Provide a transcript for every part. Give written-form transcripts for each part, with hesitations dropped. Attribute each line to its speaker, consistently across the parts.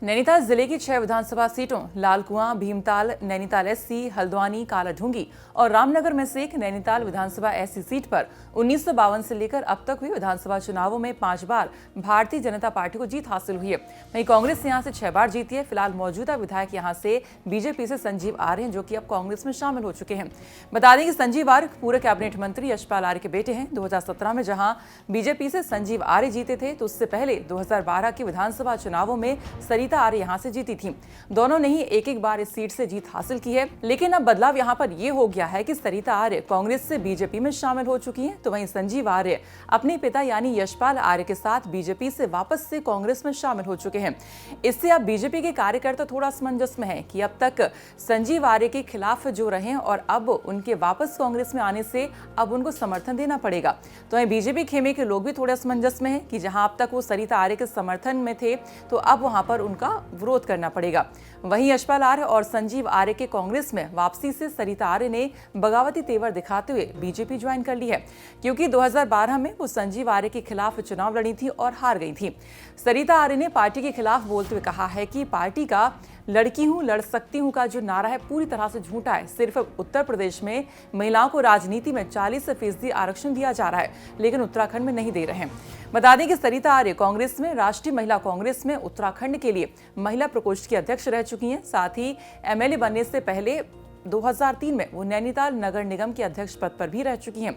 Speaker 1: नैनीताल जिले की 6 विधानसभा सीटों लालकुआं, भीमताल, नैनीताल एससी, हल्द्वानी, कालाढूंगी और रामनगर में से एक नैनीताल विधानसभा एससी सीट पर 1952 से लेकर अब तक हुए विधानसभा चुनावों में 5 बार भारतीय जनता पार्टी को जीत हासिल हुई है। वहीं कांग्रेस यहां से 6 बार जीती है। फिलहाल मौजूदा विधायक यहां से बीजेपी से संजीव आर्य हैं, जो कि अब कांग्रेस में शामिल हो चुके हैं। बता दें कि संजीव आर्य पूर्व कैबिनेट मंत्री यशपाल आर्य के बेटे हैं। 2017 में जहां बीजेपी से संजीव आर्य जीते थे, तो उससे पहले 2012 के विधानसभा चुनावों में सरिता आर्य यहां से जीती थी। दोनों ने ही एक बार इस सीट से जीत हासिल की है। लेकिन अब बदलाव यहां पर यह हो गया है कि सरिता आर्य कांग्रेस से बीजेपी में शामिल हो चुकी हैं, तो वहीं संजीव आर्य अपने पिता यानी यशपाल आर्य के साथ बीजेपी से वापस से कांग्रेस में शामिल हो चुके हैं। इससे अब बीजेपी के कार्यकर्ता थोड़ा असमंजस में है कि अब तक संजीव आर्य के खिलाफ जो रहे और अब उनके वापस कांग्रेस में आने से अब उनको समर्थन देना पड़ेगा। तो वहीं बीजेपी खेमे के लोग भी थोड़े असमंजस में हैं कि जहां अब तक वो सरिता आर्य के समर्थन में थे, तो अब वहां पर उनका विरोध करना पड़ेगा। वहीं यशपाल आर्य और संजीव आर्य के कांग्रेस में वापसी से सरिता आर्य ने बगावती तेवर दिखाते हुए बीजेपी ज्वाइन कर ली है, क्योंकि 2012 में वो संजीव आर्य के खिलाफ चुनाव लड़ी थी और हार गई थी। सरिता आर्य ने पार्टी के खिलाफ बोलते हुए कहा है कि पार्टी का लड़की हूं, लड़ सकती हूं का जो नारा है पूरी तरह से झूठा है। सिर्फ उत्तर प्रदेश में महिलाओं को राजनीति में 40% आरक्षण दिया जा रहा है, लेकिन उत्तराखंड में नहीं दे रहे हैं। बता दें कि सरिता आर्य कांग्रेस में राष्ट्रीय महिला कांग्रेस में उत्तराखंड के लिए महिला प्रकोष्ठ की अध्यक्ष रह चुकी हैं। साथ ही एमएलए बनने से पहले 2003 में वो नैनीताल नगर निगम के अध्यक्ष पद पर भी रह चुकी हैं।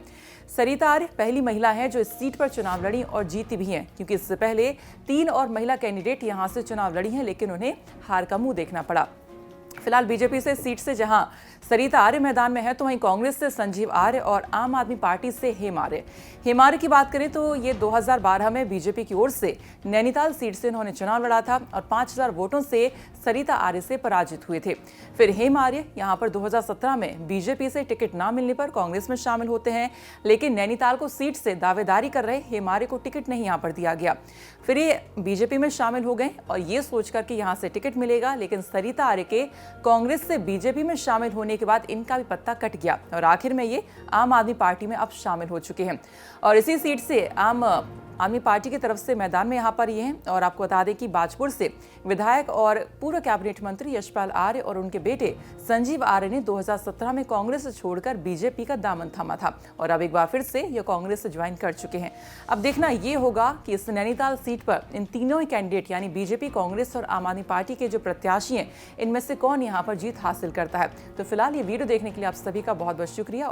Speaker 1: सरिता आर्य पहली महिला है जो इस सीट पर चुनाव लड़ी और जीती भी हैं, क्योंकि इससे पहले 3 और महिला कैंडिडेट यहां से चुनाव लड़ी हैं, लेकिन उन्हें हार का मुंह देखना पड़ा। फिलहाल बीजेपी से सीट से जहां सरिता आर्य मैदान में है, तो वहीं कांग्रेस से संजीव आर्य और आम आदमी पार्टी से हेम आर्य की बात करें तो ये 2012 में बीजेपी की ओर से नैनीताल सीट से उन्होंने चुनाव लड़ा था और 5000 वोटों से सरिता आर्य से पराजित हुए थे। फिर हेम आर्य यहां पर 2017 में बीजेपी से टिकट न मिलने पर कांग्रेस में शामिल होते हैं, लेकिन नैनीताल को सीट से दावेदारी कर रहे हेम आर्य को टिकट नहीं यहां पर दिया गया। फिर ये बीजेपी में शामिल हो गए और ये सोचकर कि यहां से टिकट मिलेगा, लेकिन सरिता आर्य के कांग्रेस से बीजेपी में शामिल होने के बाद इनका भी पत्ता कट गया और आखिर में ये आम आदमी पार्टी में अब शामिल हो चुके हैं। और इसी सीट से आम आदमी पार्टी की तरफ से मैदान में यहाँ पर ये हैं। और आपको बता दें कि बाजपुर से विधायक और पूर्व कैबिनेट मंत्री यशपाल आर्य और उनके बेटे संजीव आर्य ने 2017 में कांग्रेस छोड़कर बीजेपी का दामन थामा था और अब एक बार फिर से ये कांग्रेस से ज्वाइन कर चुके हैं। अब देखना ये होगा कि इस नैनीताल सीट पर इन तीनों ही कैंडिडेट यानी बीजेपी, कांग्रेस और आम आदमी पार्टी के जो प्रत्याशी हैं, इनमें से कौन यहाँ पर जीत हासिल करता है। तो फिलहाल ये वीडियो देखने के लिए आप सभी का बहुत बहुत शुक्रिया।